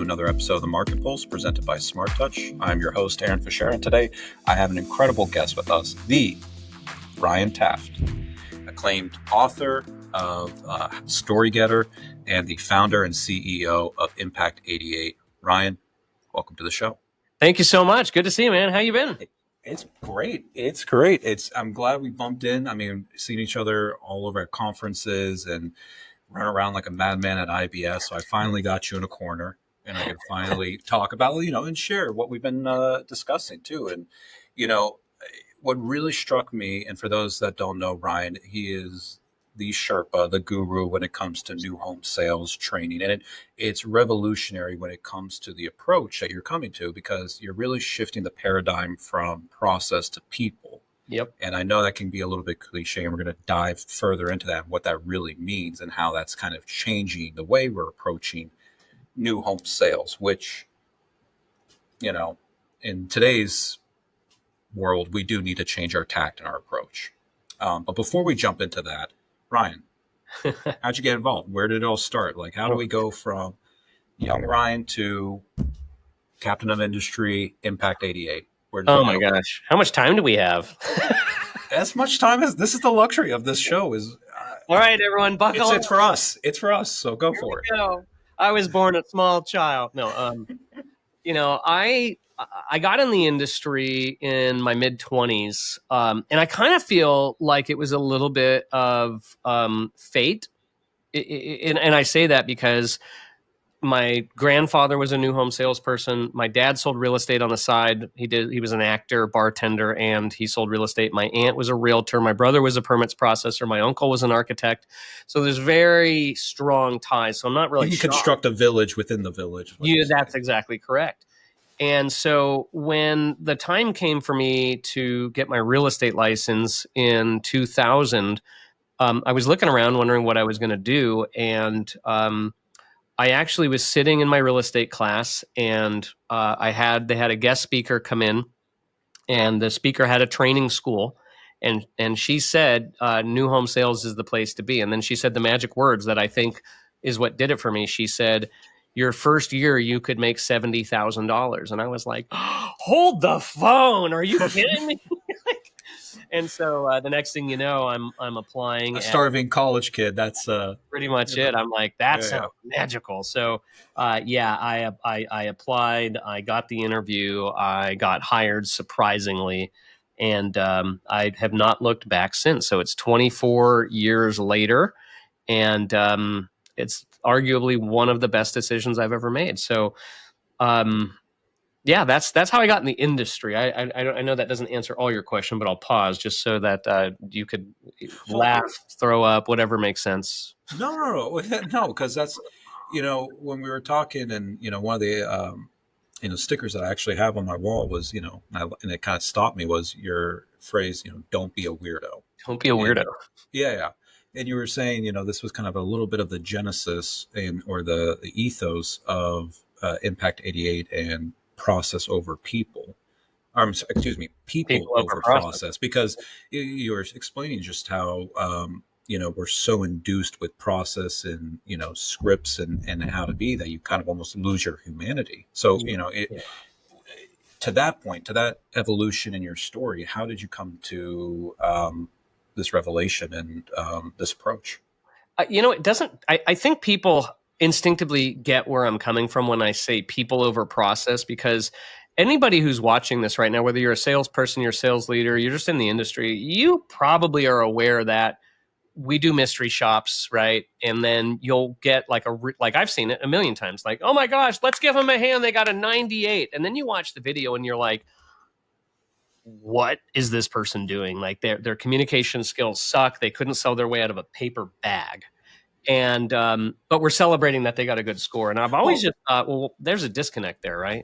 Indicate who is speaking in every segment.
Speaker 1: to another episode of the Market Pulse presented by Smart Touch. I'm your host, Aaron Fichera, and today I have an incredible guest with us, the Ryan Taft, acclaimed author of Story Getter and the founder and CEO of Impact 88. Ryan, welcome to the show.
Speaker 2: Thank you so much. Good to see you, man. How you been?
Speaker 1: It's great. It's great. I'm glad we bumped in. I mean, seeing each other all over at conferences and run around like a madman at IBS. So I finally got you in a corner and I can finally talk about, and share what we've been discussing too. And, what really struck me, and for those that don't know Ryan, he is the Sherpa, the guru when it comes to new home sales training. And it's revolutionary when it comes to the approach that you're coming to, because you're really shifting the paradigm from process to people.
Speaker 2: Yep.
Speaker 1: And I know that can be a little bit cliche, and we're going to dive further into that, what that really means and how that's kind of changing the way we're approaching new home sales, which, in today's world, we do need to change our tact and our approach. But before we jump into that, Ryan, how'd you get involved? Where did it all start? Like, how do we go from young Ryan to captain of industry, Impact 88?
Speaker 2: Oh my gosh. How much time do we have?
Speaker 1: As much time as this is the luxury of this show is.
Speaker 2: All right, everyone, buckle up.
Speaker 1: It's for us. It's for us. So go for it.
Speaker 2: Go. I was born a small child. No, I got in the industry in my mid-20s, and I kind of feel like it was a little bit of fate. And I say that because my grandfather was a new home salesperson. My dad sold real estate on the side. He was an actor, bartender, and he sold real estate. My aunt was a realtor. My brother was a permits processor. My uncle was an architect. So there's very strong ties. So I'm not really
Speaker 1: You construct a village within the village.
Speaker 2: Yeah, that's exactly correct. And so when the time came for me to get my real estate license in 2000, I was looking around wondering what I was going to do. And I actually was sitting in my real estate class, and they had a guest speaker come in, and the speaker had a training school, and she said, new home sales is the place to be. And then she said the magic words that I think is what did it for me. She said, your first year, you could make $70,000. And I was like, hold the phone. Are you kidding me? And so the next thing you know, I'm applying.
Speaker 1: A starving college kid. That's
Speaker 2: pretty much it. I'm like, that sounds magical. So I applied. I got the interview. I got hired, surprisingly, and I have not looked back since. So it's 24 years later, and it's arguably one of the best decisions I've ever made. So that's how I got in the industry. I know that doesn't answer all your question, but I'll pause just so that you could laugh, throw up, whatever makes sense.
Speaker 1: No, because that's, when we were talking, and one of the stickers that I actually have on my wall was, and it kind of stopped me, was your phrase, don't be a weirdo.
Speaker 2: Don't be a weirdo.
Speaker 1: Yeah. And you were saying, this was kind of a little bit of the genesis or the ethos of Impact 88 and process over people. People over process. Because you were explaining just how, we're so induced with process and, scripts and how to be that you kind of almost lose your humanity. So, to that point, to that evolution in your story, how did you come to this revelation and this approach?
Speaker 2: It doesn't, I think people instinctively get where I'm coming from when I say people over process, because anybody who's watching this right now, whether you're a salesperson, you're a sales leader, you're just in the industry, you probably are aware that we do mystery shops, right? And then you'll get like I've seen it a million times, like, oh my gosh, let's give them a hand. They got a 98. And then you watch the video and you're like, what is this person doing? Like their communication skills suck. They couldn't sell their way out of a paper bag. And but we're celebrating that they got a good score. And I've always just thought, well, there's a disconnect there, right?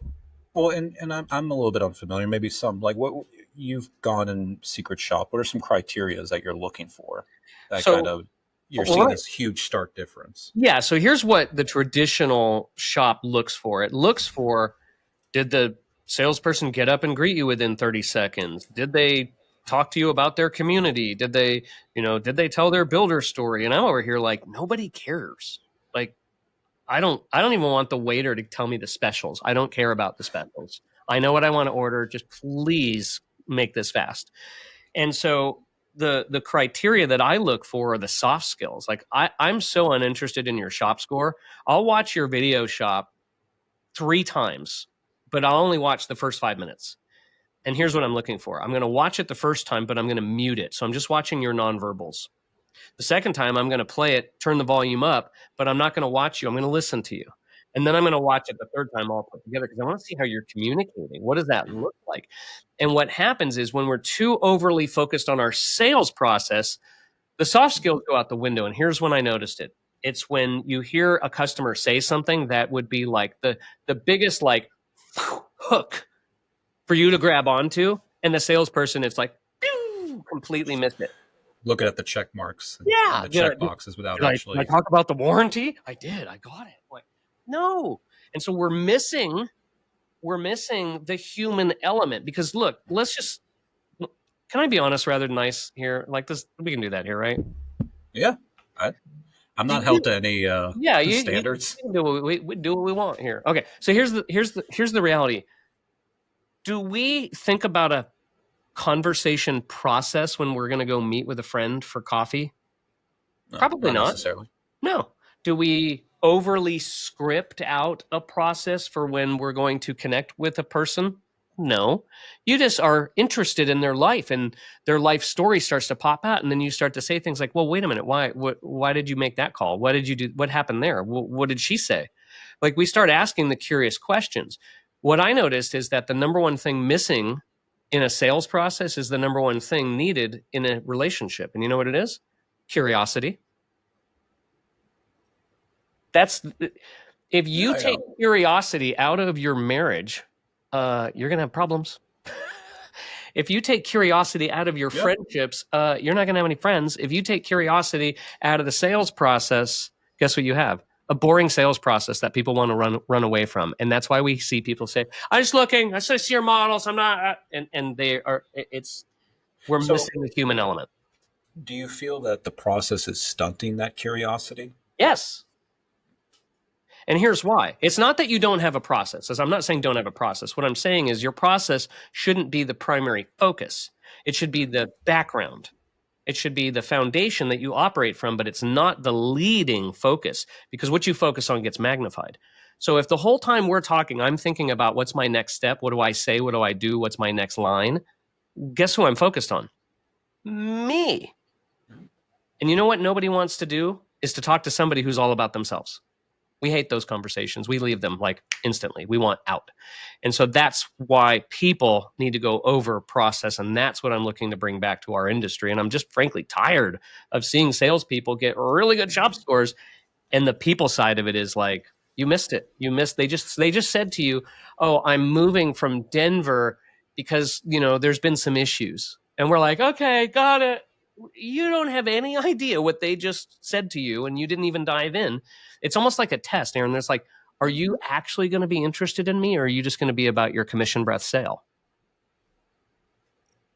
Speaker 1: Well, and I'm a little bit unfamiliar. Maybe some, like, what you've gone in secret shop. What are some criteria that you're looking for? You're seeing this huge stark difference.
Speaker 2: Yeah. So here's what the traditional shop looks for. It looks for, did the salesperson get up and greet you within 30 seconds? Did they talk to you about their community? Did they tell their builder story? And I'm over here like, nobody cares. Like, I don't even want the waiter to tell me the specials. I don't care about the specials. I know what I want to order. Just please make this fast. And so the criteria that I look for are the soft skills. Like I'm so uninterested in your shop score. I'll watch your video shop 3 times, but I'll only watch the first 5 minutes. And here's what I'm looking for. I'm going to watch it the first time, but I'm going to mute it. So I'm just watching your nonverbals. The second time, I'm going to play it, turn the volume up, but I'm not going to watch you. I'm going to listen to you. And then I'm going to watch it the third time all put together because I want to see how you're communicating. What does that look like? And what happens is when we're too overly focused on our sales process, the soft skills go out the window. And here's when I noticed it. It's when you hear a customer say something that would be like the biggest like hook for you to grab onto, and the salesperson is like completely missed it.
Speaker 1: Looking at the check marks and
Speaker 2: Yeah,
Speaker 1: the check boxes without
Speaker 2: did I
Speaker 1: actually.
Speaker 2: talk about the warranty? I did. I got it. Like, no. And so we're missing the human element because look, let's just can I be honest rather than nice here? Like this, we can do that here, right?
Speaker 1: Yeah, I, I'm
Speaker 2: Do
Speaker 1: not held
Speaker 2: you,
Speaker 1: to any
Speaker 2: yeah, you
Speaker 1: standards.
Speaker 2: can do what we do what we want here. Okay, so here's the reality. Do we think about a conversation process when we're going to go meet with a friend for coffee?
Speaker 1: No,
Speaker 2: Probably
Speaker 1: not
Speaker 2: not.
Speaker 1: necessarily.
Speaker 2: No. Do we overly script out a process for when we're going to connect with a person? No. You just are interested in their life and their life story starts to pop out. And then you start to say things like, well, wait a minute. Why did you make that call? What did you do? What happened there? What did she say? Like we start asking the curious questions. What I noticed is that the number one thing missing in a sales process is the number one thing needed in a relationship. And you know what it is? Curiosity. That's if you
Speaker 1: Yeah, yeah,
Speaker 2: take curiosity out of your marriage, you're gonna have problems. If you take curiosity out of your
Speaker 1: yeah.
Speaker 2: friendships, you're not gonna have any friends. If you take curiosity out of the sales process, guess what you have? A boring sales process that people want to run away from, and that's why we see people say, "I'm just looking. I just see your models. I'm not," and they are. It's we're
Speaker 1: So,
Speaker 2: missing the human element.
Speaker 1: do you feel that the process is stunting that curiosity?
Speaker 2: Yes. And here's why. It's not that you don't have a process, as I'm not saying don't have a process. What I'm saying is your process shouldn't be the primary focus. It should be the background. It should be the foundation that you operate from, but it's not the leading focus because what you focus on gets magnified. So if the whole time we're talking, I'm thinking about what's my next step? What do I say? What do I do? What's my next line? Guess who I'm focused on? Me. And you know what nobody wants to do is to talk to somebody who's all about themselves. We hate those conversations. We leave them like instantly. We want out. And so that's why people need to go over process. And that's what I'm looking to bring back to our industry. And I'm just frankly tired of seeing salespeople get really good shop scores. And the people side of it is like, you missed it. You missed, they just said to you, oh, I'm moving from Denver because, there's been some issues. And we're like, okay, got it. You don't have any idea what they just said to you and you didn't even dive in. It's almost like a test, Aaron. There's like, are you actually going to be interested in me or are you just going to be about your commission breath sale?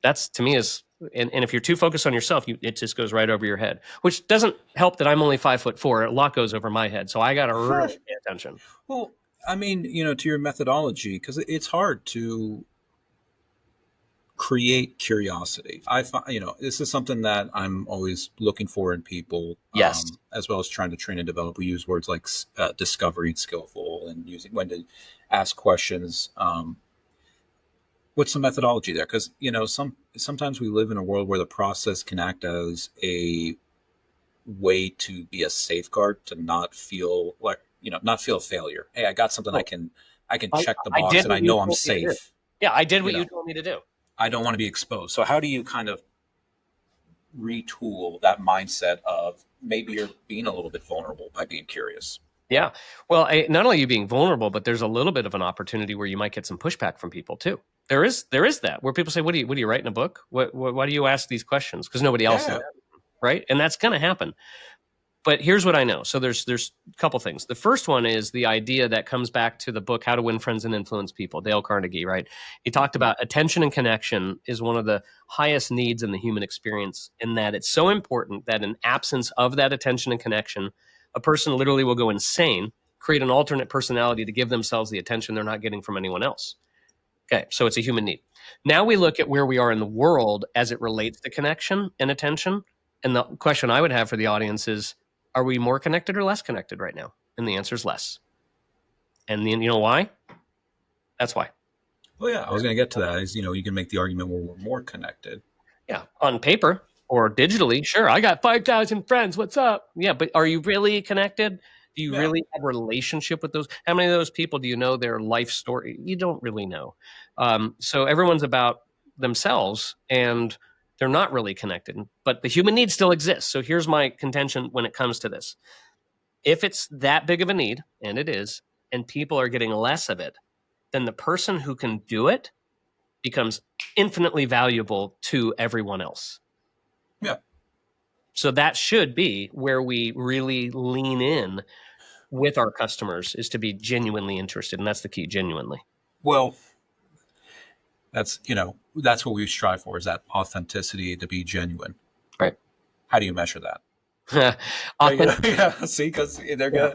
Speaker 2: That's to me is, and if you're too focused on yourself, it just goes right over your head, which doesn't help that I'm only 5'4". A lot goes over my head. So I got to really pay attention.
Speaker 1: Well, I mean, to your methodology, because it's hard to create curiosity. I find, this is something that I'm always looking for in people,
Speaker 2: Yes.
Speaker 1: as well as trying to train and develop. We use words like discovery, skillful, and using when to ask questions. What's the methodology there? Because sometimes we live in a world where the process can act as a way to be a safeguard to not feel like not feel a failure. Hey, I got something
Speaker 2: Oh,
Speaker 1: I can
Speaker 2: I,
Speaker 1: check the
Speaker 2: I
Speaker 1: box
Speaker 2: did
Speaker 1: and I
Speaker 2: what you
Speaker 1: know I'm
Speaker 2: told me to do.
Speaker 1: safe.
Speaker 2: Yeah, I did
Speaker 1: You
Speaker 2: what you
Speaker 1: know,
Speaker 2: told me to do.
Speaker 1: I don't want to be exposed. So how do you kind of retool that mindset of maybe you're being a little bit vulnerable by being curious?
Speaker 2: Yeah. Well, not only are you being vulnerable, but there's a little bit of an opportunity where you might get some pushback from people too. There is that where people say, what do you write in a book? Why do you ask these questions? Because nobody else is,
Speaker 1: Yeah.
Speaker 2: right? And that's going to happen. But here's what I know. So there's a couple things. The first one is the idea that comes back to the book How to Win Friends and Influence People, Dale Carnegie, right? He talked about attention and connection is one of the highest needs in the human experience, in that it's so important that in absence of that attention and connection, a person literally will go insane create an alternate personality to give themselves the attention they're not getting from anyone else. Okay, so it's a human need. Now we look at where we are in the world as it relates to connection and attention. And the question I would have for the audience is, are we more connected or less connected right now? And the answer is less. And then, you know why? That's why.
Speaker 1: Well, yeah, I was going to get to that. Is, you can make the argument where we're more connected.
Speaker 2: Yeah, on paper or digitally, sure. I got 5,000 friends. What's up? Yeah, but are you really connected? Do you
Speaker 1: Yeah.
Speaker 2: really have a relationship with those? How many of those people do you know their life story? You don't really know. So everyone's about themselves and they're not really connected. But the human need still exists. So here's my contention when it comes to this. If it's that big of a need, and it is, and people are getting less of it, then the person who can do it becomes infinitely valuable to everyone else.
Speaker 1: Yeah.
Speaker 2: So that should be where we really lean in with our customers, is to be genuinely interested. And that's the key, genuinely.
Speaker 1: Well, that's what we strive for, is that authenticity, to be genuine.
Speaker 2: Right.
Speaker 1: How do you measure that?
Speaker 2: Authentic.
Speaker 1: Yeah, see, because they're
Speaker 2: Yeah.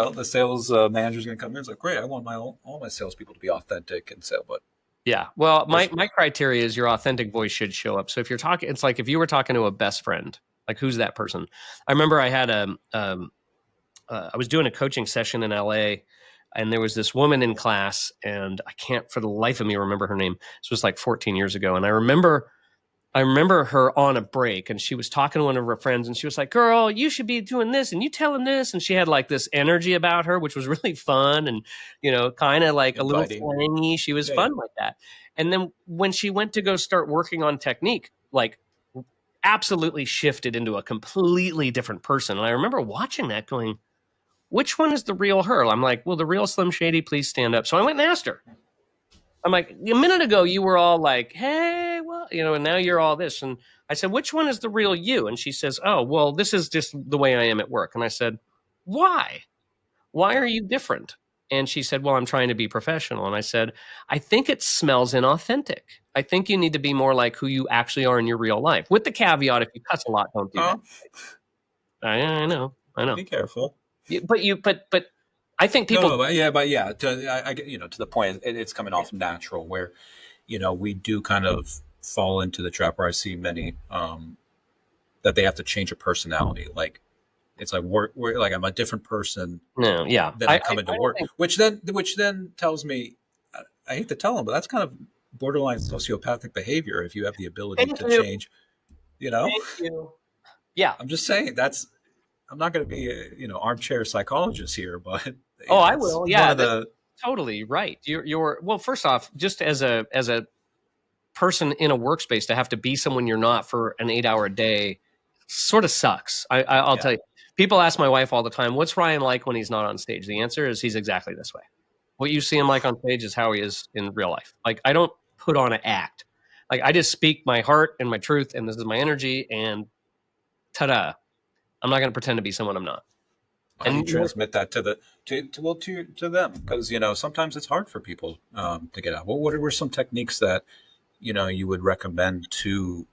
Speaker 1: gonna, the sales manager's gonna come in. It's like, great, I want all my salespeople to be authentic and sell, but
Speaker 2: Yeah. Well, my
Speaker 1: there's
Speaker 2: criteria is your authentic voice should show up. So if you're talking, it's like if you were talking to a best friend, like who's that person? I remember I had I was doing a coaching session in LA, and there was this woman in class, and I can't for the life of me remember her name. This was like 14 years ago. And I remember her on a break, and she was talking to one of her friends, and she was like, "Girl, you should be doing this, and you tell him this." And she had like this energy about her, which was really fun and, kind of like a little
Speaker 1: inviting.
Speaker 2: slangy. She was
Speaker 1: Yeah, yeah.
Speaker 2: fun like that. And then when she went to go start working on technique, like absolutely shifted into a completely different person. And I remember watching that going, which one is the real her? I'm like, well, the real Slim Shady, please stand up. So I went and asked her. I'm like, a minute ago, you were all like, hey, well, and now you're all this. And I said, which one is the real you? And she says, oh, well, this is just the way I am at work. And I said, why? Why are you different? And she said, well, I'm trying to be professional. And I said, I think it smells inauthentic. I think you need to be more like who you actually are in your real life. With the caveat, if you cuss a lot, don't do that.
Speaker 1: Oh,
Speaker 2: I know.
Speaker 1: be careful.
Speaker 2: But I think people.
Speaker 1: No, but yeah. I get, to the point. It's coming off natural, where we do kind of fall into the trap where I see many that they have to change a personality. Like it's like we're like I'm a different person
Speaker 2: No, yeah.
Speaker 1: than I come
Speaker 2: I
Speaker 1: into
Speaker 2: don't
Speaker 1: work,
Speaker 2: think.
Speaker 1: which then tells me, I hate to tell them, but that's kind of borderline sociopathic behavior if you have the ability
Speaker 2: Thank
Speaker 1: to
Speaker 2: you.
Speaker 1: change.
Speaker 2: Thank you. Yeah.
Speaker 1: I'm just saying that's. I'm not going to be a armchair psychologist here, but
Speaker 2: Oh, I
Speaker 1: it's
Speaker 2: will.
Speaker 1: one
Speaker 2: Yeah,
Speaker 1: of the.
Speaker 2: totally right. You're well. First off, just as a person in a workspace, to have to be someone you're not for an 8 hour day sort of sucks. I'll
Speaker 1: Yeah,
Speaker 2: tell you. People ask my wife all the time, "What's Ryan like when he's not on stage?" The answer is he's exactly this way. What you see him like on stage is how he is in real life. Like I don't put on an act. Like I just speak my heart and my truth, and this is my energy. And ta-da! I'm not going to pretend to be someone I'm not.
Speaker 1: how do you
Speaker 2: And
Speaker 1: transmit that to the to them? Because sometimes it's hard for people to get out. What were some techniques that you would recommend to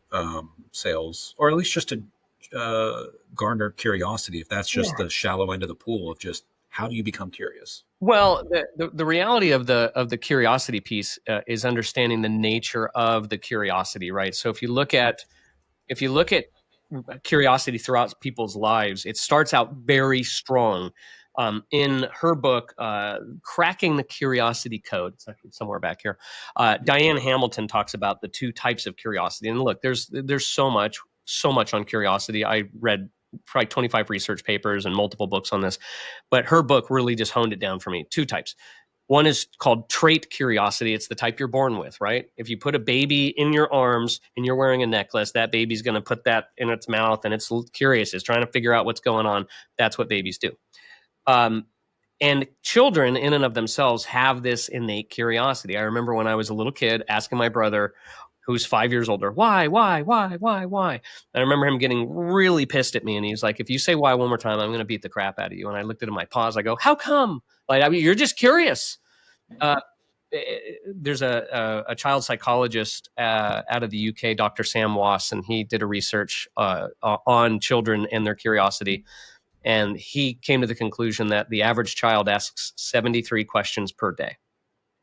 Speaker 1: sales, or at least just to garner curiosity, if that's just the shallow end of the pool of just how do you become curious?
Speaker 2: well, the reality of the curiosity piece is understanding the nature of the curiosity, right? So if you look at curiosity throughout people's lives, it starts out very strong. In her book, "Cracking the Curiosity Code," it's actually somewhere back here. Diane Hamilton talks about the two types of curiosity. And look, there's so much on curiosity. I read probably 25 research papers and multiple books on this, but her book really just honed it down for me. Two types. One is called trait curiosity. It's the type you're born with, right? If you put a baby in your arms and you're wearing a necklace, that baby's going to put that in its mouth and it's curious. It's trying to figure out what's going on. That's what babies do. Um, and children in and of themselves have this innate curiosity. I remember when I was a little kid asking my brother, who's 5 years older, why? And I remember him getting really pissed at me. And he's like, if you say why one more time, I'm going to beat the crap out of you. And I looked at my paws. I go, how come? Like, I mean, you're just curious. Uh, there's a child psychologist out of the UK, Dr. Sam Wass, and he did a research on children and their curiosity. And he came to the conclusion that the average child asks 73 questions per day.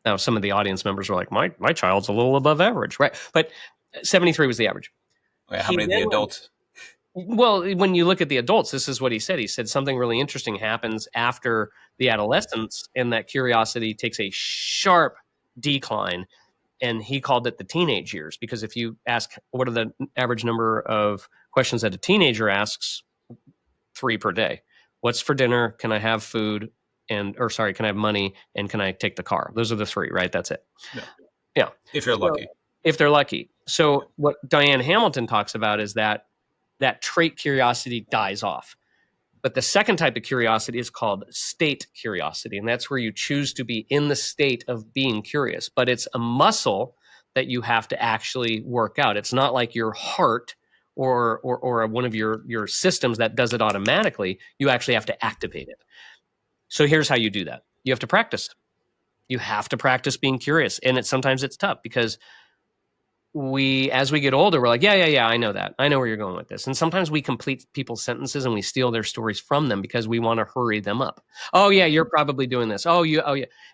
Speaker 2: Now, some of the audience members were like, my child's a little above average, right? But 73 was the average.
Speaker 1: Okay, how many of the adults?
Speaker 2: Well, when you look at the adults, this is what he said. He said something really interesting happens after the adolescence, and that curiosity takes a sharp decline. And he called it the teenage years, because if you ask what are the average number of questions that a teenager asks, 3 per day. What's for dinner? Can I have food? Can I have money? And can I take the car? Those are the 3, right? That's it. Yeah.
Speaker 1: If you're lucky.
Speaker 2: If they're lucky. So what Diane Hamilton talks about is that trait curiosity dies off. But the second type of curiosity is called state curiosity. And that's where you choose to be in the state of being curious. But it's a muscle that you have to actually work out. It's not like your heart or one of your systems that does it automatically. You actually have to activate it. So here's how you do that. You have to practice. You have to practice being curious. And sometimes it's tough, because as we get older, we're like, yeah, I know that. I know where you're going with this. And sometimes we complete people's sentences and we steal their stories from them because we want to hurry them up. Oh yeah, you're probably doing this. Oh yeah.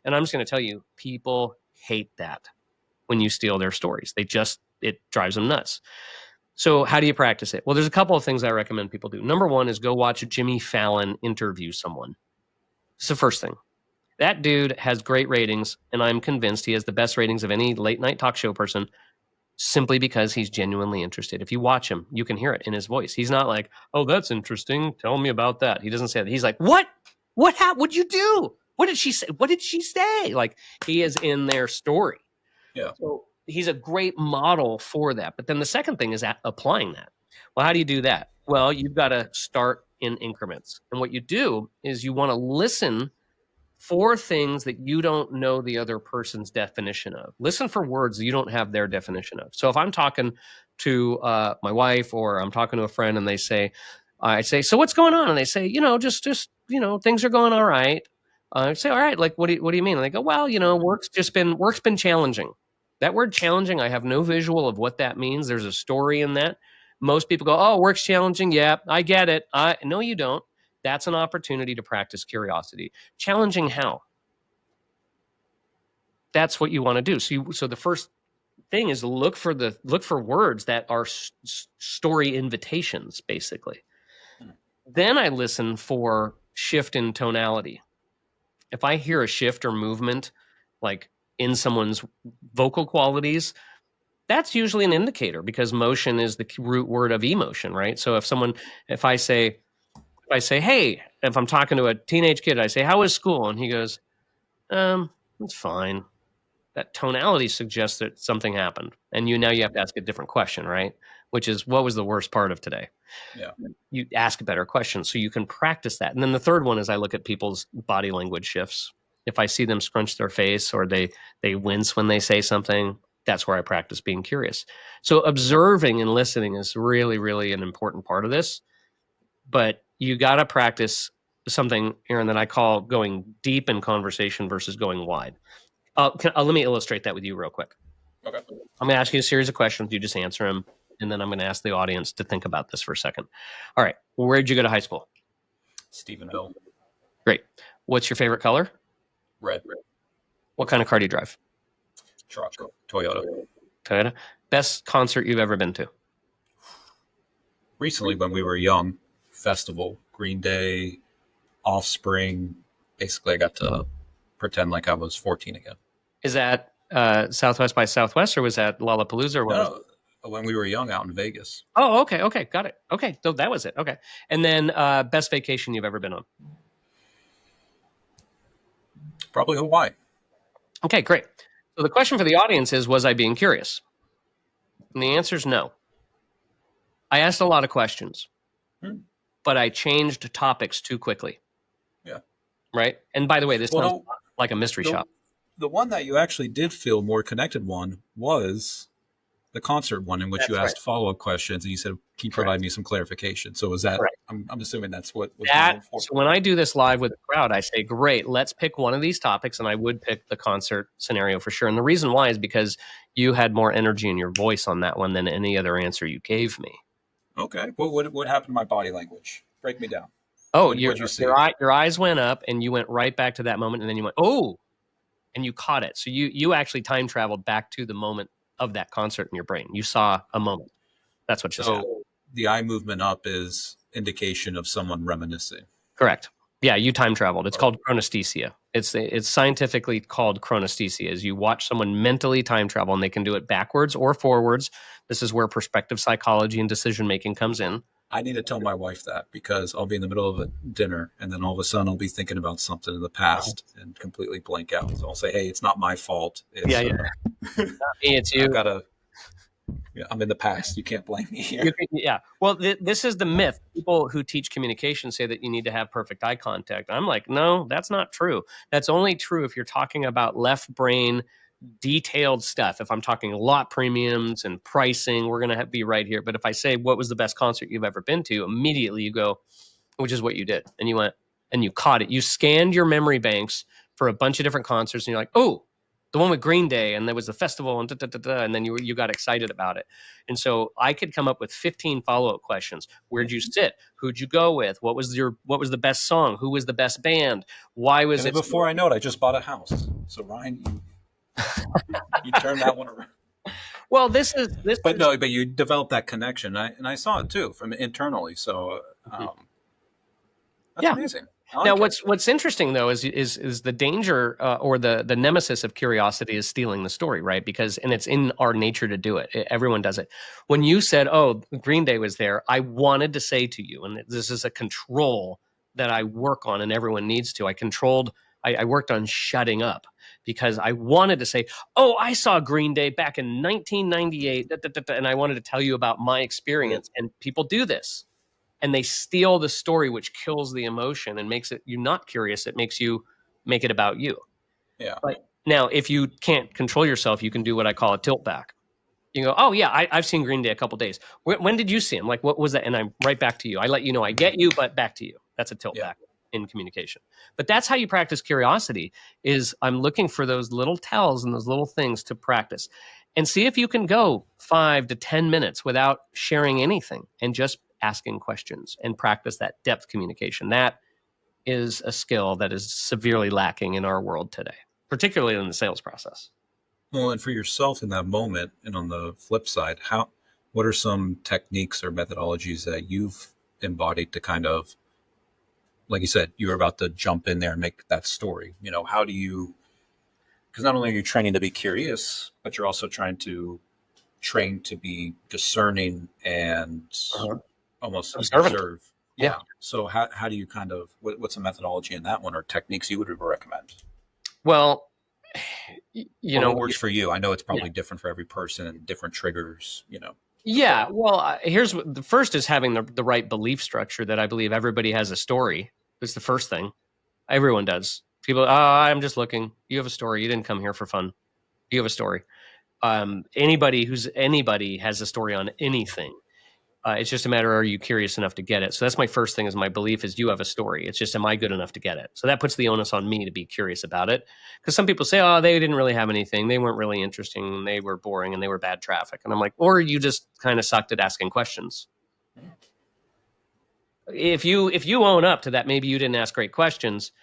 Speaker 2: And I'm just going to tell you, people hate that when you steal their stories. It drives them nuts. So how do you practice it? Well, there's a couple of things I recommend people do. Number one is go watch Jimmy Fallon interview someone. It's the first thing. That dude has great ratings, and I'm convinced he has the best ratings of any late night talk show person, simply because he's genuinely interested. If you watch him, you can hear it in his voice. He's not like, oh, that's interesting, tell me about that. He doesn't say that. He's like, what happened? What'd you do? What did she say? Like, he is in their story.
Speaker 1: Yeah.
Speaker 2: So he's a great model for that. But then the second thing is applying that. Well, how do you do that? Well, you've got to start in increments. And what you do is you want to listen for things that you don't know the other person's definition of. Listen for words that you don't have their definition of. So if I'm talking to my wife, or I'm talking to a friend, and I say, so what's going on? And they say, just things are going all right. I say, all right, like, what do you mean? And they go, well, work's been challenging. That word challenging, I have no visual of what that means. There's a story in that. Most people go, oh, work's challenging. Yeah, I get it. No, you don't. That's an opportunity to practice curiosity. Challenging how? That's what you want to do. So the first thing is look for words that are story invitations, basically. Then I listen for shift in tonality. If I hear a shift or movement, like in someone's vocal qualities, that's usually an indicator, because motion is the root word of emotion, right? So if I say, hey, if I'm talking to a teenage kid, I say, how was school? And he goes, it's fine. That tonality suggests that something happened. And now you have to ask a different question, right? Which is, what was the worst part of today?
Speaker 1: Yeah.
Speaker 2: You ask a better question so you can practice that. And then the third one is I look at people's body language shifts. If I see them scrunch their face, or they wince when they say something, that's where I practice being curious. So observing and listening is really, really an important part of this. But you got to practice something, Aaron, that I call going deep in conversation versus going wide. Let me illustrate that with you real quick.
Speaker 1: Okay.
Speaker 2: I'm going to ask you a series of questions. You just answer them. And then I'm going to ask the audience to think about this for a second. All right. Where did you go to high school?
Speaker 1: Stephenville.
Speaker 2: Great. What's your favorite color?
Speaker 1: Red.
Speaker 2: What kind of car do you drive?
Speaker 1: Truck. Toyota.
Speaker 2: Best concert you've ever been to?
Speaker 1: Recently, when we were young, festival, Green Day, Offspring. Basically, I got to pretend like I was 14 again.
Speaker 2: Is that Southwest by Southwest, or was that Lollapalooza? Or what?
Speaker 1: No, when we were young, out in Vegas.
Speaker 2: Oh, okay, got it. Okay, so that was it. Okay, and then best vacation you've ever been on?
Speaker 1: Probably Hawaii.
Speaker 2: Okay, great. So the question for the audience is, was I being curious? And the answer is no. I asked a lot of questions, but I changed topics too quickly.
Speaker 1: Yeah.
Speaker 2: Right? And by the way, this sounds like a mystery shop.
Speaker 1: The one that you actually did feel more connected one was the concert one, in which you asked follow-up questions and you said, can you provide me some clarification? So was that, I'm assuming that's what was
Speaker 2: that. So when I do this live with the crowd, I say, great, let's pick one of these topics. And I would pick the concert scenario for sure. And the reason why is because you had more energy in your voice on that one than any other answer you gave me.
Speaker 1: Okay. What happened to my body language? Break me down.
Speaker 2: Oh,
Speaker 1: What'd you see?
Speaker 2: your eyes went up and you went right back to that moment, and then you went, oh, and you caught it. So you actually time traveled back to the moment of that concert in your brain. You saw a moment. That's what just happened.
Speaker 1: So the eye movement up is indication of someone reminiscing.
Speaker 2: Correct. Yeah, you time traveled. It's
Speaker 1: Or
Speaker 2: called chronesthesia. It's scientifically called chronesthesia. Is you watch someone mentally time travel, and they can do it backwards or forwards. This is where perspective psychology and decision making comes in.
Speaker 1: I need to tell my wife that because I'll be in the middle of a dinner and then all of a sudden I'll be thinking about something in the past and completely blank out. So I'll say, "Hey, it's not my fault.
Speaker 2: Yeah,
Speaker 1: It's
Speaker 2: yeah. Me, it's you.
Speaker 1: I've got to. Yeah, I'm in the past. You can't blame me here."
Speaker 2: Yeah. Well, this is the myth. People who teach communication say that you need to have perfect eye contact. I'm like, no, that's not true. That's only true if you're talking about left brain detailed stuff. If I'm talking lot premiums and pricing, we're going to be right here. But if I say, what was the best concert you've ever been to? Immediately you go, which is what you did. And you went and you caught it. You scanned your memory banks for a bunch of different concerts and you're like, oh, the one with Green Day, and there was the festival, and and then you got excited about it. And so I could come up with 15 follow-up questions. Where'd you sit? Who'd you go with? What was the best song? Who was the best band? Why was
Speaker 1: And then
Speaker 2: it?
Speaker 1: before I know it, I just bought a house. So Ryan, you turned that one around.
Speaker 2: Well, this
Speaker 1: But
Speaker 2: is
Speaker 1: no, but you developed that connection, and I saw it too from internally. So that's
Speaker 2: yeah.
Speaker 1: amazing. I
Speaker 2: Now,
Speaker 1: like it.
Speaker 2: what's interesting though is the danger or the nemesis of curiosity is stealing the story, right? Because and it's in our nature to do it. Everyone does it. When you said, "Oh, Green Day was there," I wanted to say to you, and this is a control that I work on, and everyone needs to. I worked on shutting up because I wanted to say, "Oh, I saw Green Day back in 1998," and I wanted to tell you about my experience. And people do this and they steal the story, which kills the emotion and makes it you not curious. It makes you make it about you.
Speaker 1: Yeah.
Speaker 2: But now, if you can't control yourself, you can do what I call a tilt back. You go, oh yeah, I've seen Green Day a couple days. When did you see him? Like, what was that? And I'm right back to you. I let you know I get you, but back to you. That's a tilt
Speaker 1: Yeah.
Speaker 2: back in communication. But that's how you practice curiosity. Is I'm looking for those little tells and those little things to practice, and see if you can go 5 to 10 minutes without sharing anything and just asking questions and practice that depth communication. That is a skill that is severely lacking in our world today, particularly in the sales process.
Speaker 1: Well, and for yourself in that moment, and on the flip side, what are some techniques or methodologies that you've embodied to kind of, like you said, you were about to jump in there and make that story? How do you? Because not only are you training to be curious, but you're also trying to train to be discerning and
Speaker 2: Uh-huh.
Speaker 1: almost
Speaker 2: Observant.
Speaker 1: observe.
Speaker 2: Yeah.
Speaker 1: Yeah. So how do you kind of what's a methodology in that one or techniques you would recommend?
Speaker 2: Well,
Speaker 1: Or what works for you? I know it's
Speaker 2: yeah.
Speaker 1: probably different for every person and different triggers.
Speaker 2: Yeah, well, here's what the first is having the right belief structure that I believe everybody has a story. That's the first thing. Everyone does. People, oh, I'm just looking. You have a story. You didn't come here for fun. You have a story. Anybody has a story on anything. It's just a matter, are you curious enough to get it? So that's my first thing is my belief is you have a story. It's just, am I good enough to get it? So that puts the onus on me to be curious about it. Because some people say, oh, they didn't really have anything. They weren't really interesting. They were boring and they were bad traffic. And I'm like, or you just kind of sucked at asking questions. If you own up to that, maybe you didn't ask great questions.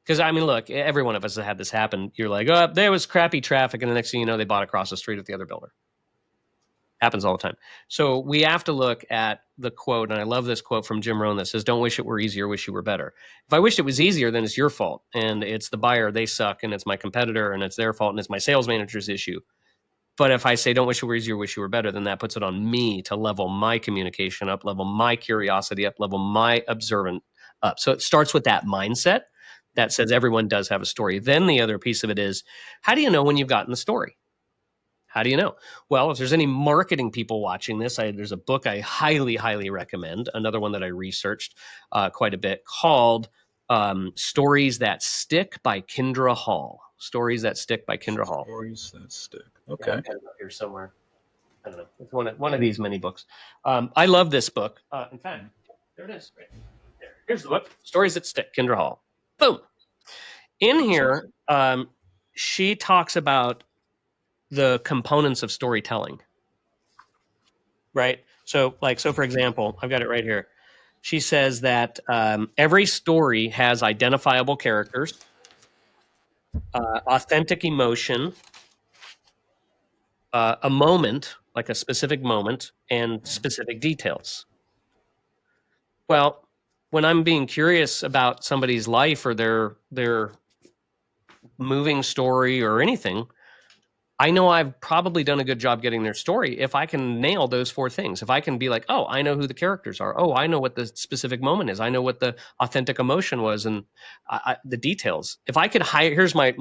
Speaker 2: Because I mean, look, every one of us has had this happen. You're like, oh, there was crappy traffic. And the next thing you know, they bought across the street at the other builder. Happens all the time. So we have to look at the quote, and I love this quote from Jim Rohn that says, don't wish it were easier, wish you were better. If I wished it was easier, then it's your fault. And it's the buyer, they suck, and it's my competitor, and it's their fault, and it's my sales manager's issue. But if I say, don't wish it were easier, wish you were better, then that puts it on me to level my communication up, level my curiosity up, level my observant up. So it starts with that mindset that says everyone does have a story. Then the other piece of it is, how do you know when you've gotten the story? How do you know? Well, if there's any marketing people watching this, there's a book I highly, highly recommend. Another one that I researched quite a bit called Stories That Stick by Kendra Hall. Stories That Stick by Kendra Hall.
Speaker 1: Stories that stick.
Speaker 2: Yeah,
Speaker 1: Okay.
Speaker 2: I've got it up here somewhere. I don't know. It's one of these many books. I love this book. In fact, there it is. Right there. Here's the book. Stories That Stick, Kendra Hall. Boom. In here, she talks about the components of storytelling, right? So for example, I've got it right here. She says that every story has identifiable characters, authentic emotion, a moment, like a specific moment, and specific details. Well, when I'm being curious about somebody's life or their moving story or anything, I know I've probably done a good job getting their story if I can nail those four things. If I can be like, oh, I know who the characters are. Oh, I know what the specific moment is. I know what the authentic emotion was and the details. If I could hire, here's my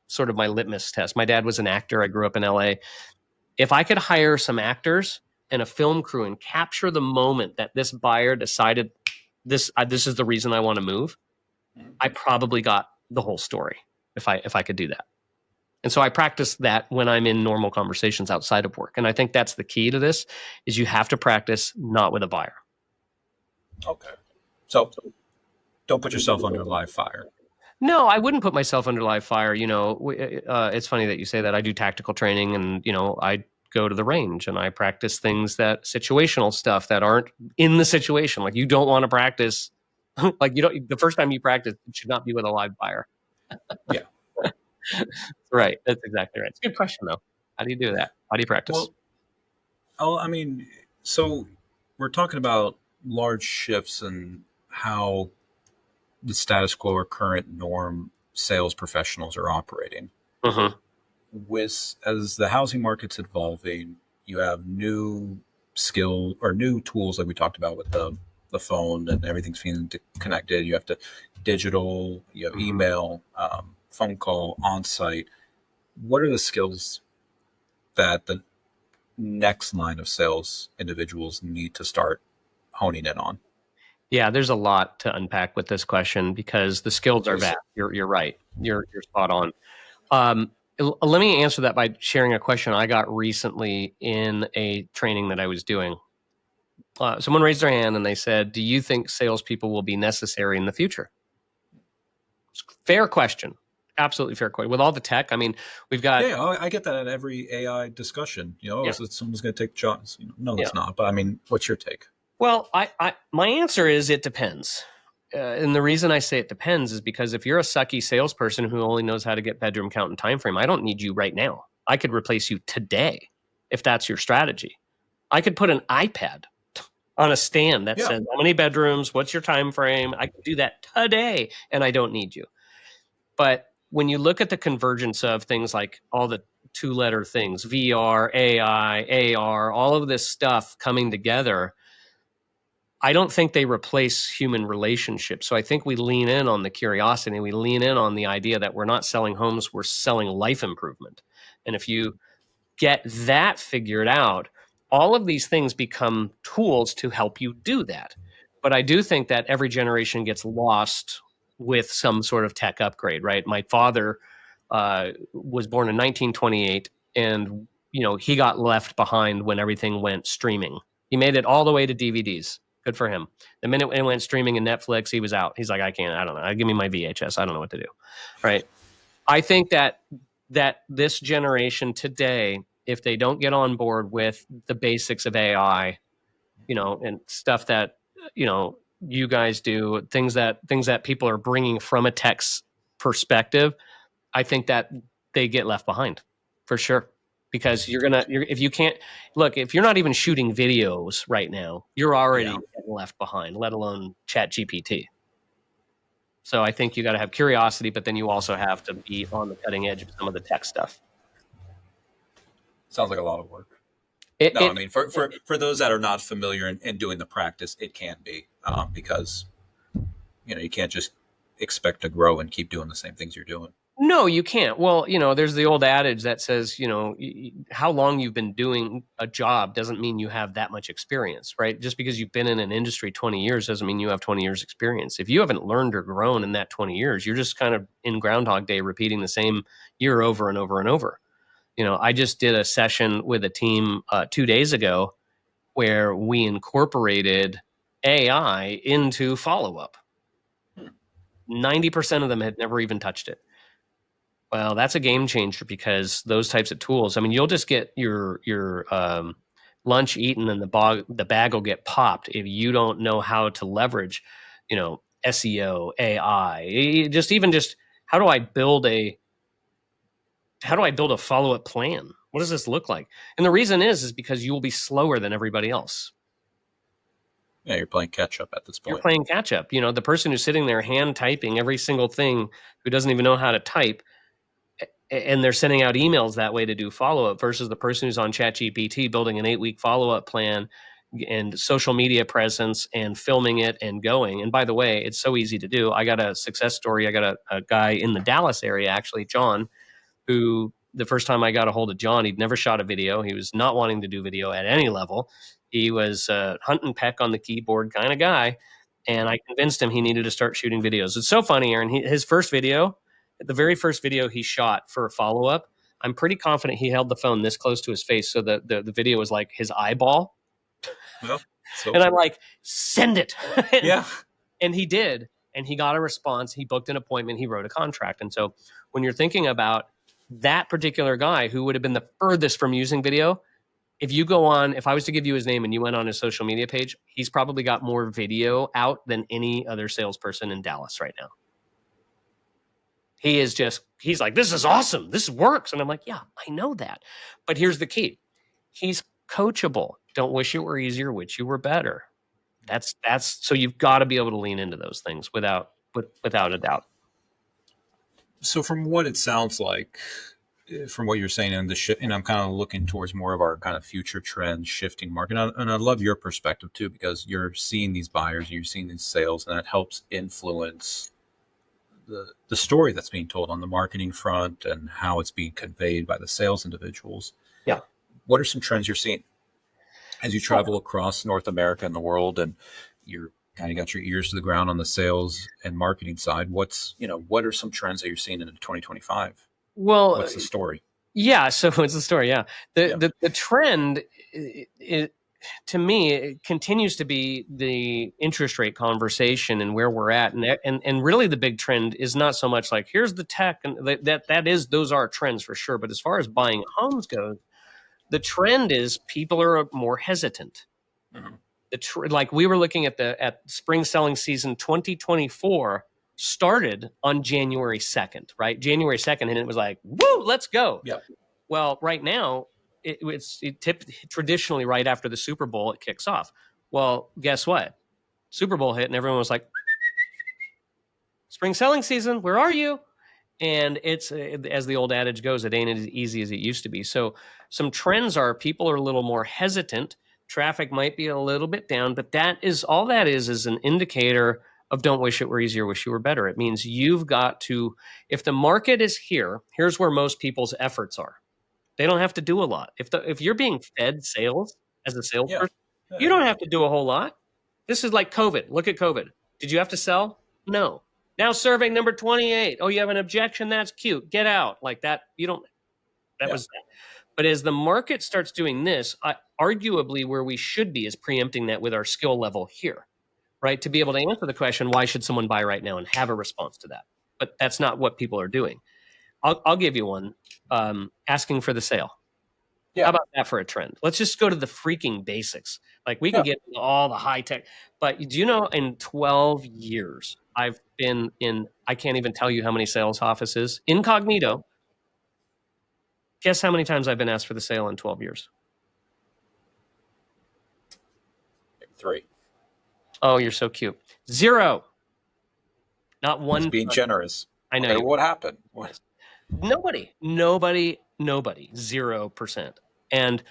Speaker 2: sort of my litmus test. My dad was an actor. I grew up in LA. If I could hire some actors and a film crew and capture the moment that this buyer decided this is the reason I want to move, I probably got the whole story if I could do that. And so I practice that when I'm in normal conversations outside of work. And I think that's the key to this is you have to practice not with a buyer.
Speaker 1: Okay. So don't put yourself under live fire.
Speaker 2: No, I wouldn't put myself under live fire. It's funny that you say that. I do tactical training and, I go to the range and I practice things that situational stuff that aren't in the situation. Like you don't want to practice, like the first time you practice, it should not be with a live buyer.
Speaker 1: Yeah.
Speaker 2: Right. That's exactly right. It's a good question though. How do you do that? How do you practice?
Speaker 1: Well, I mean, so we're talking about large shifts in how the status quo or current norm sales professionals are operating.
Speaker 2: Mm-hmm.
Speaker 1: With as the housing market's evolving, you have new skill or new tools like we talked about with the phone and everything's being connected. You have to digital, you have email, phone call, on site. What are the skills that the next line of sales individuals need to start honing in on?
Speaker 2: Yeah, there's a lot to unpack with this question because the skills are
Speaker 1: Please.
Speaker 2: vast. You're right. You're spot on. Let me answer that by sharing a question I got recently in a training that I was doing. Someone raised their hand and they said, "Do you think salespeople will be necessary in the future?" Fair question. Absolutely fair question. With all the tech, I mean, we've got
Speaker 1: Yeah, I get that at every AI discussion. Oh,
Speaker 2: yeah,
Speaker 1: so someone's going to take jobs. No,
Speaker 2: yeah.
Speaker 1: it's not. But I mean, what's your take?
Speaker 2: Well, my answer is it depends. And the reason I say it depends is because if you're a sucky salesperson who only knows how to get bedroom count and time frame, I don't need you right now. I could replace you today if that's your strategy. I could put an iPad on a stand that
Speaker 1: Yeah,
Speaker 2: says how many bedrooms, what's your time frame. I could do that today, and I don't need you. But when you look at the convergence of things like all the two-letter things, VR, AI, AR, all of this stuff coming together, I don't think they replace human relationships. So I think we lean in on the curiosity. We lean in on the idea that we're not selling homes, we're selling life improvement. And if you get that figured out, all of these things become tools to help you do that. But I do think that every generation gets lost with some sort of tech upgrade, right? My father was born in 1928, and he got left behind when everything went streaming. He made it all the way to DVDs. Good for him. The minute it went streaming and Netflix, he was out. He's like, I can't. I don't know. Give me my VHS. I don't know what to do. Right. I think that this generation today, if they don't get on board with the basics of AI, and stuff that you guys do, things that people are bringing from a tech's perspective, I think that they get left behind for sure. Because if you can't look, if you're not even shooting videos right now, you're already
Speaker 1: yeah.
Speaker 2: getting left behind, let alone Chat GPT. So I think you got to have curiosity, but then you also have to be on the cutting edge of some of the tech stuff.
Speaker 1: Sounds like a lot of work.
Speaker 2: It,
Speaker 1: No, I
Speaker 2: it,
Speaker 1: mean, for those that are not familiar in doing the practice, it can be because you can't just expect to grow and keep doing the same things you're doing.
Speaker 2: no, you can't. Well, there's the old adage that says, how long you've been doing a job doesn't mean you have that much experience, right? Just because you've been in an industry 20 years doesn't mean you have 20 years experience. If you haven't learned or grown in that 20 years, you're just kind of in Groundhog Day repeating the same year over and over and over. I just did a session with a team 2 days ago where we incorporated AI into follow up. 90% of them had never even touched it. Well, that's a game changer because those types of tools, I mean, you'll just get your lunch eaten and the bag will get popped if you don't know how to leverage, SEO, AI, just how do I build a follow-up plan? What does this look like? And the reason is because you will be slower than everybody else.
Speaker 1: Yeah, you're playing catch up at this
Speaker 2: You're
Speaker 1: point.
Speaker 2: playing catch up. The person who's sitting there hand typing every single thing, who doesn't even know how to type, and they're sending out emails that way to do follow-up, versus the person who's on ChatGPT building an 8-week follow-up plan and social media presence and filming it and going. And by the way, it's so easy to do. I got a success story. I got a guy in the Dallas area, actually, John, who the first time I got a hold of John, he'd never shot a video. He was not wanting to do video at any level. He was a hunt and peck on the keyboard kind of guy. And I convinced him he needed to start shooting videos. It's so funny, Aaron. His first video, the very first video he shot for a follow-up, I'm pretty confident he held the phone this close to his face so that the video was like his eyeball.
Speaker 1: Well, so
Speaker 2: And I'm like, send it.
Speaker 1: yeah.
Speaker 2: And he did. And he got a response. He booked an appointment. He wrote a contract. And so when you're thinking about that particular guy who would have been the furthest from using video, if I was to give you his name and you went on his social media page, he's probably got more video out than any other salesperson in Dallas right now. He's like, this is awesome. This works. And I'm like, yeah, I know that. But here's the key. He's coachable. Don't wish it were easier, wish you were better. That's so you've got to be able to lean into those things without a doubt.
Speaker 1: So from what it sounds like, from what you're saying, and I'm kind of looking towards more of our kind of future trends, shifting market, and I love your perspective too, because you're seeing these buyers, you're seeing these sales, and that helps influence the story that's being told on the marketing front and how it's being conveyed by the sales individuals.
Speaker 2: Yeah.
Speaker 1: What are some trends you're seeing as you travel across North America and the world, and you're kind of got your ears to the ground on the sales and marketing side? What are some trends that you're seeing in 2025?
Speaker 2: Well,
Speaker 1: What's the story?
Speaker 2: yeah. So it's the story. Yeah.
Speaker 1: Yeah.
Speaker 2: The trend, to me, it continues to be the interest rate conversation and where we're at, and really the big trend is not so much like here's the tech, and those are trends for sure. But as far as buying homes goes, the trend is people are more hesitant.
Speaker 1: Mhm.
Speaker 2: Like we were looking at spring selling season 2024 started on January 2nd, right? January 2nd, and it was like, woo, let's go.
Speaker 1: Yeah.
Speaker 2: Well, right now, traditionally right after the Super Bowl, it kicks off. Well, guess what? Super Bowl hit, and everyone was like, spring selling season, where are you? And it's, as the old adage goes, it ain't as easy as it used to be. So some trends are people are a little more hesitant. Traffic might be a little bit down, but that is an indicator of don't wish it were easier, wish you were better. It means you've got to, if the market is here's where most people's efforts are. They don't have to do a lot. If you're being fed sales as a
Speaker 1: Yeah.
Speaker 2: salesperson, you
Speaker 1: Yeah.
Speaker 2: don't have to do a whole lot. This is like COVID. Look at COVID. Did you have to sell? No. Now survey number 28. Oh, you have an objection? That's cute. Get out. Like that. You don't, that
Speaker 1: Yeah.
Speaker 2: was that. But as the market starts doing this, arguably where we should be is preempting that with our skill level here, right? To be able to answer the question, why should someone buy right now, and have a response to that. But that's not what people are doing. I'll give you one. Asking for the sale. How
Speaker 1: Yeah.
Speaker 2: about that for a trend? Let's just go to the freaking basics. Like we can
Speaker 1: Yeah.
Speaker 2: get into all the high tech, but do you know in 12 years, I've been in, I can't even tell you how many sales offices, incognito. Guess how many times I've been asked for the sale in 12 years?
Speaker 1: 3.
Speaker 2: Oh, you're so cute. 0. Not
Speaker 1: Just
Speaker 2: one
Speaker 1: being
Speaker 2: time.
Speaker 1: generous.
Speaker 2: I know
Speaker 1: Okay.
Speaker 2: you.
Speaker 1: What happened? What?
Speaker 2: Yes. Nobody. 0%. And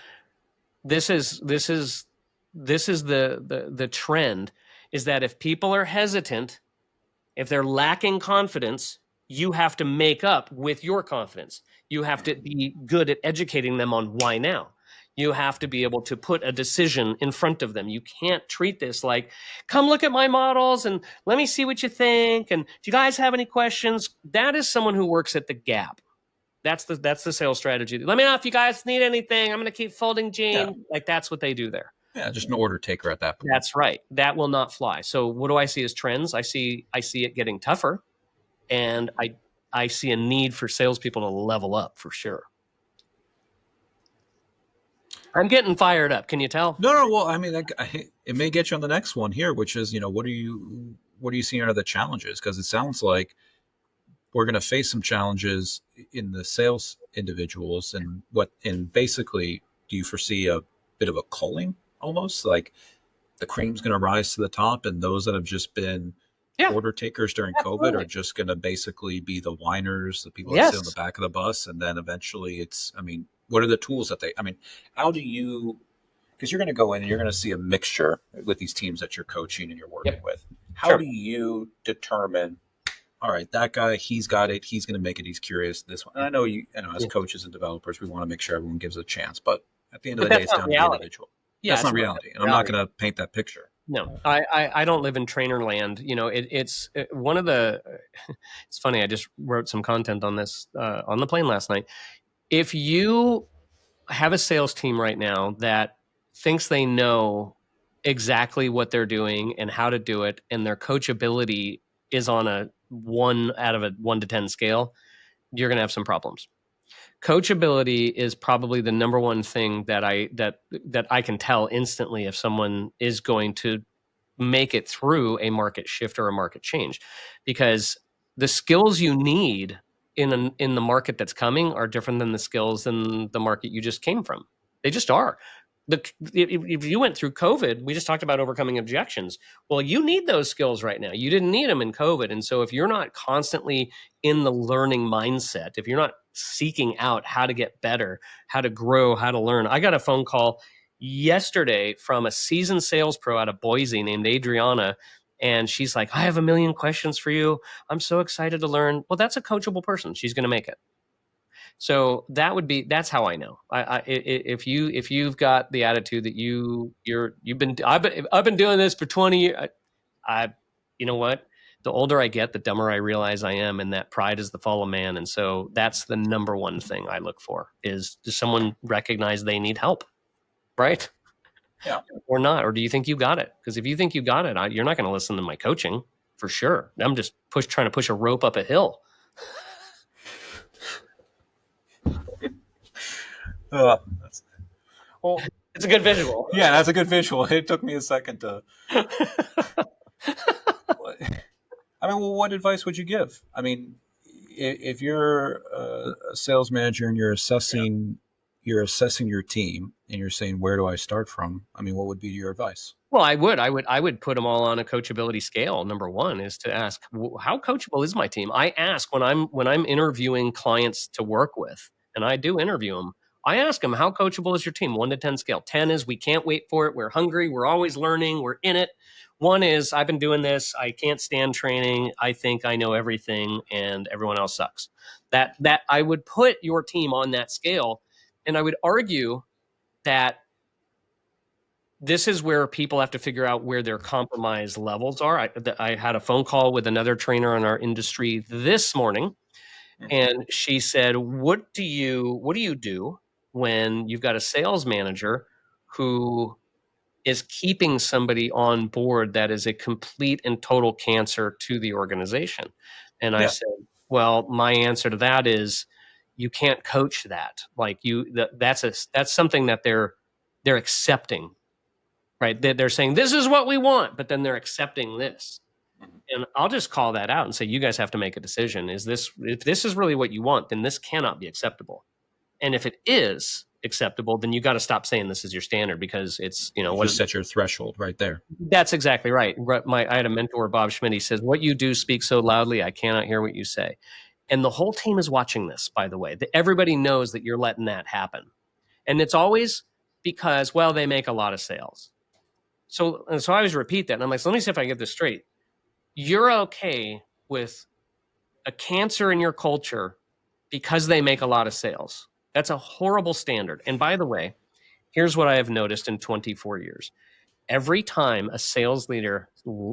Speaker 2: this is the trend, is that if people are hesitant, if they're lacking confidence, you have to make up with your confidence. You have to be good at educating them on why now. You have to be able to put a decision in front of them. You can't treat this like, come look at my models and let me see what you think. And do you guys have any questions? That is someone who works at the Gap. That's the sales strategy. Let me know if you guys need anything. I'm going to keep folding
Speaker 1: Yeah.
Speaker 2: jeans. Like that's what they do there.
Speaker 1: Yeah. Just an order taker at that point.
Speaker 2: That's right. That will not fly. So what do I see as trends? I see it getting tougher, and I see a need for salespeople to level up for sure. I'm getting fired up. Can you tell?
Speaker 1: No, no. Well, I mean, it may get you on the next one here, which is, what are you seeing are the challenges? Because it sounds like we're going to face some challenges in the sales individuals, and basically, do you foresee a bit of a culling almost like the cream's going to rise to the top, and those that have just been
Speaker 2: Yeah,
Speaker 1: order takers during COVID are
Speaker 2: absolutely.
Speaker 1: just going to basically be the whiners, the people that sit on the
Speaker 2: Yes.
Speaker 1: back of the bus, and then eventually I mean, what are the tools that I mean, how do you, because you're going to go in and you're going to see a mixture with these teams that you're coaching and you're working
Speaker 2: Yep.
Speaker 1: with. How
Speaker 2: Sure.
Speaker 1: do you determine, all right, that guy, he's got it, he's going to make it, he's curious. This one, and I know as
Speaker 2: Yeah.
Speaker 1: coaches and developers, we want to make sure everyone gives it a chance, but at the end of
Speaker 2: But
Speaker 1: the day,
Speaker 2: that's
Speaker 1: it's
Speaker 2: not
Speaker 1: down to the
Speaker 2: reality.
Speaker 1: individual.
Speaker 2: Yeah,
Speaker 1: That's
Speaker 2: it's
Speaker 1: not
Speaker 2: not
Speaker 1: reality, and I'm not
Speaker 2: reality.
Speaker 1: going to paint that picture.
Speaker 2: No, I don't live in trainer land. It's one of the. It's funny. I just wrote some content on this on the plane last night. If you have a sales team right now that thinks they know exactly what they're doing and how to do it, and their coachability is on a 1 out of a 1 to 10 scale, you're going to have some problems. Coachability is probably the number one thing that I can tell instantly if someone is going to make it through a market shift or a market change, because the skills you need in the market that's coming are different than the skills in the market you just came from. They just are. If you went through COVID, we just talked about overcoming objections. Well, you need those skills right now. You didn't need them in COVID. And so if you're not constantly in the learning mindset, if you're not seeking out how to get better, how to grow, how to learn. I got a phone call yesterday from a seasoned sales pro out of Boise named Adriana. And she's like, I have a million questions for you. I'm so excited to learn. Well, that's a coachable person. She's going to make it. So that's how I know. If you've got the attitude that I've been doing this for 20 years. I you know what? The older I get, the dumber I realize I am, and that pride is the fall of man. And so that's the number one thing I look for is, does someone recognize they need help, right?
Speaker 1: Yeah.
Speaker 2: Or not? Or do you think you got it? Because if you think you got it, you're not going to listen to my coaching for sure. I'm just trying to push a rope up a hill.
Speaker 1: That's, well,
Speaker 2: It's a good visual.
Speaker 1: yeah, that's a good visual. It took me a second to. I mean, well, what advice would you give? I mean, if you're a sales manager and you're assessing your team and you're saying, where do I start from? I mean, what would be your advice?
Speaker 2: Well, I would put them all on a coachability scale. Number one is to ask, how coachable is my team? I ask when I'm interviewing clients to work with, and I do interview them. I ask them, how coachable is your team? 1 to 10 scale. 10 is we can't wait for it. We're hungry. We're always learning. We're in it. One is I've been doing this. I can't stand training. I think I know everything, and everyone else sucks. That I would put your team on that scale, and I would argue that this is where people have to figure out where their compromise levels are. I had a phone call with another trainer in our industry this morning, and she said, "What do you do when you've got a sales manager who is keeping somebody on board that is a complete and total cancer to the organization?" And I
Speaker 1: Yeah.
Speaker 2: said, "Well, my answer to that is you can't coach that. Like that's something that they're accepting, right? They're saying this is what we want, but then they're accepting this. And I'll just call that out and say, you guys have to make a decision. If this is really what you want, then this cannot be acceptable. And if it is acceptable, then you got to stop saying this is your standard, because it's,
Speaker 1: You
Speaker 2: what
Speaker 1: just set your threshold right there.
Speaker 2: that's exactly right. I had a mentor, Bob Schmidt. He says, what you do speaks so loudly, I cannot hear what you say. And the whole team is watching this, by the way. Everybody knows that you're letting that happen. And it's always because, well, they make a lot of sales. So I always repeat that. And I'm like, so let me see if I get this straight. You're okay with a cancer in your culture because they make a lot of sales. That's a horrible standard. And by the way, here's what I have noticed in 24 years. Every time a sales leader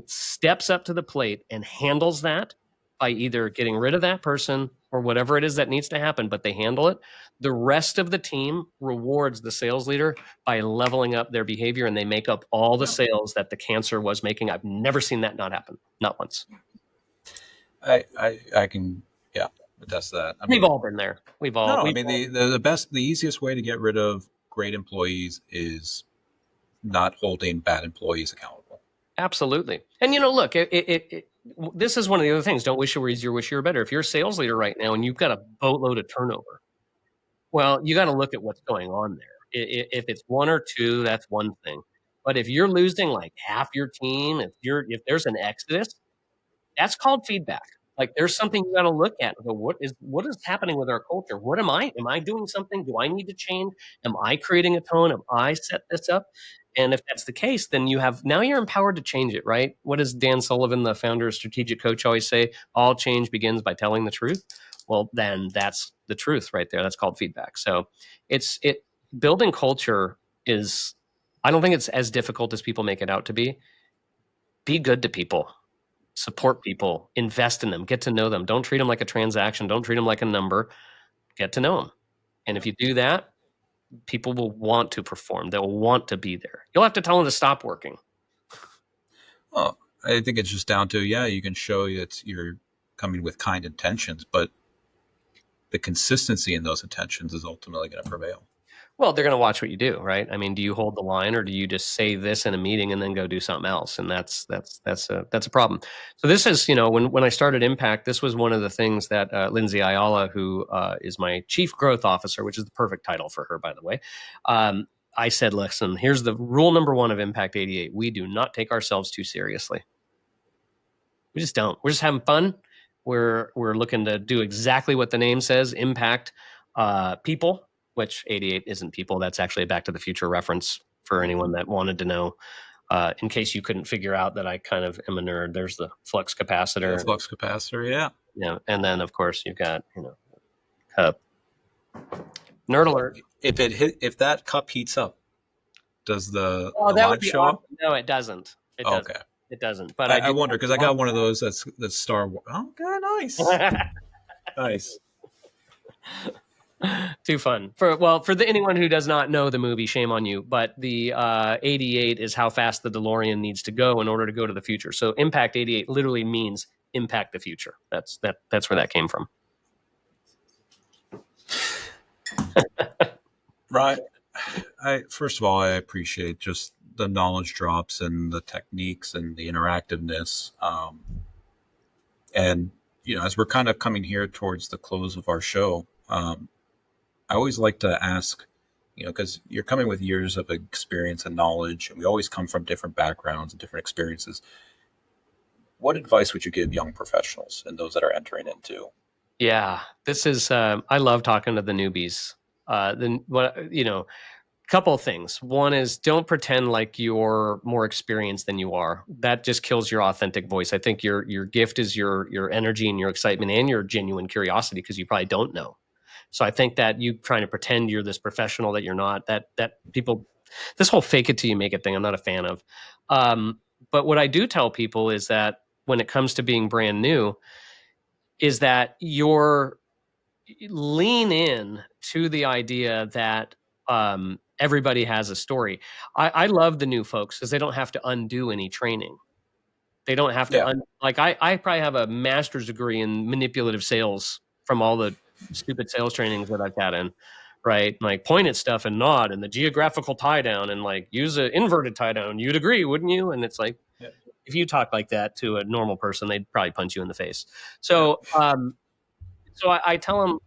Speaker 2: steps up to the plate and handles that by either getting rid of that person or whatever it is that needs to happen, but they handle it, the rest of the team rewards the sales leader by leveling up their behavior, and they make up all the
Speaker 1: Yeah.
Speaker 2: sales that the cancer was making. I've never seen that not happen, not once.
Speaker 1: I can, yeah, attest to that. I
Speaker 2: We've
Speaker 1: mean,
Speaker 2: all been there.
Speaker 1: no, I
Speaker 2: We've
Speaker 1: mean
Speaker 2: all.
Speaker 1: the easiest way to get rid of great employees is not holding bad employees accountable.
Speaker 2: Absolutely. And look, this is one of the other things. Don't wish you were easier, wish you were better. If you're a sales leader right now and you've got a boatload of turnover, well, you got to look at what's going on there. If it's one or two, that's one thing. But if you're losing like half your team, if there's an exodus, that's called feedback. Like there's something you got to look at and go, what is happening with our culture? What am I? Am I doing something? Do I need to change? Am I creating a tone? Am I set this up? And if that's the case, then you're empowered to change it, right? What does Dan Sullivan, the founder of Strategic Coach, always say? All change begins by telling the truth. Well, then that's the truth right there. That's called feedback. So it building culture is, I don't think it's as difficult as people make it out to be. Be good to people, support people, invest in them, get to know them. Don't treat them like a transaction. Don't treat them like a number. Get to know them. And if you do that, people will want to perform. They'll want to be there. You'll have to tell them to stop working.
Speaker 1: Well, I think it's just down to, yeah, you can show that you're coming with kind intentions, but the consistency in those intentions is ultimately going to prevail.
Speaker 2: Well, they're going to watch what you do, right? I mean, do you hold the line, or do you just say this in a meeting and then go do something else? And that's a problem. So this is, when I started Impact, this was one of the things that Lindsay Ayala, who is my chief growth officer, which is the perfect title for her, by the way. I said, listen, here's the rule number one of Impact 88. We do not take ourselves too seriously. We just don't. We're just having fun. We're looking to do exactly what the name says, impact people, which 88 isn't people. That's actually a Back to the Future reference for anyone that wanted to know. In case you couldn't figure out that I kind of am a nerd, there's the flux capacitor.
Speaker 1: The flux capacitor, yeah.
Speaker 2: Yeah, and then of course you've got cup. Nerd alert.
Speaker 1: If that cup heats up, does the
Speaker 2: that
Speaker 1: line
Speaker 2: would be
Speaker 1: show up?
Speaker 2: No, it doesn't. It doesn't.
Speaker 1: Okay.
Speaker 2: It doesn't. But
Speaker 1: I wonder, because I got one of those that's Star Wars. Okay, nice. Nice.
Speaker 2: Too fun. For anyone who does not know the movie, shame on you. But the 88 is how fast the DeLorean needs to go in order to go to the future. So Impact 88 literally means impact the future. That's where that came from.
Speaker 1: Right. First of all, I appreciate just the knowledge drops and the techniques and the interactiveness. And as we're kind of coming here towards the close of our show, I always like to ask, because you're coming with years of experience and knowledge, and we always come from different backgrounds and different experiences. What advice would you give young professionals and those that are entering into?
Speaker 2: Yeah, this is. I love talking to the newbies. Couple of things. One is, don't pretend like you're more experienced than you are. That just kills your authentic voice. I think your gift is your energy and your excitement and your genuine curiosity, because you probably don't know. So I think that you trying to pretend you're this professional that you're not, that people, this whole fake it till you make it thing, I'm not a fan of. But what I do tell people is that when it comes to being brand new, is that you're lean in to the idea that everybody has a story. I love the new folks because they don't have to undo any training. They don't have to
Speaker 1: Yeah.
Speaker 2: I probably have a master's degree in manipulative sales from all the stupid sales trainings that I've had in, right? Like point at stuff and nod and the geographical tie down and like use an inverted tie down. You'd agree, wouldn't you? And it's like,
Speaker 1: Yeah.
Speaker 2: if you talk like that to a normal person, they'd probably punch you in the face. So, I tell them,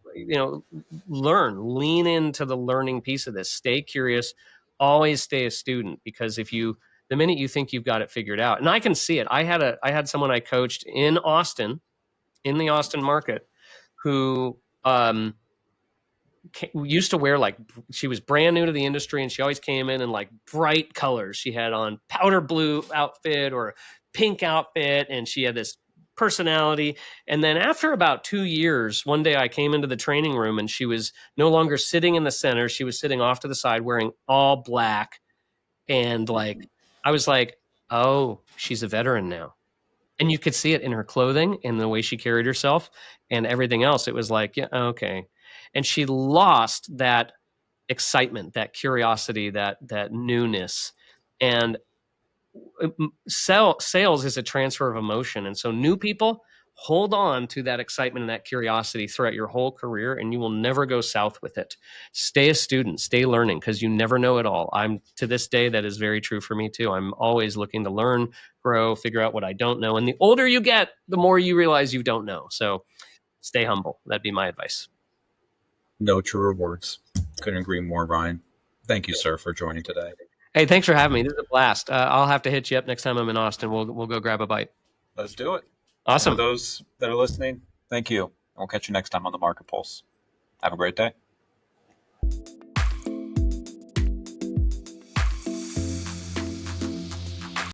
Speaker 2: lean into the learning piece of this. Stay curious, always stay a student, because the minute you think you've got it figured out, and I can see it. I had someone I coached in Austin, in the Austin market, who used to wear, like, she was brand new to the industry, and she always came in like bright colors. She had on powder blue outfit or pink outfit, and she had this personality. And then after about 2 years, one day I came into the training room and she was no longer sitting in the center. She was sitting off to the side wearing all black. And like, I was like, oh, she's a veteran now. And you could see it in her clothing and the way she carried herself and everything else. It was like, yeah, okay. And she lost that excitement, that curiosity, that newness. And sales is a transfer of emotion. And so new people hold on to that excitement and that curiosity throughout your whole career, and you will never go south with it. Stay a student, stay learning, because you never know it all. I'm to this day, that is very true for me too. I'm always looking to learn, grow, figure out what I don't know. And the older you get, the more you realize you don't know. So stay humble. That'd be my advice.
Speaker 1: No truer words. Couldn't agree more, Ryan. Thank you, sir, for joining today.
Speaker 2: Hey, thanks for having me. This is a blast. I'll have to hit you up next time I'm in Austin. We'll go grab a bite.
Speaker 1: Let's do it. And for
Speaker 2: Awesome.
Speaker 1: those that are listening, thank you. We'll catch you next time on the Market Pulse. Have a great day.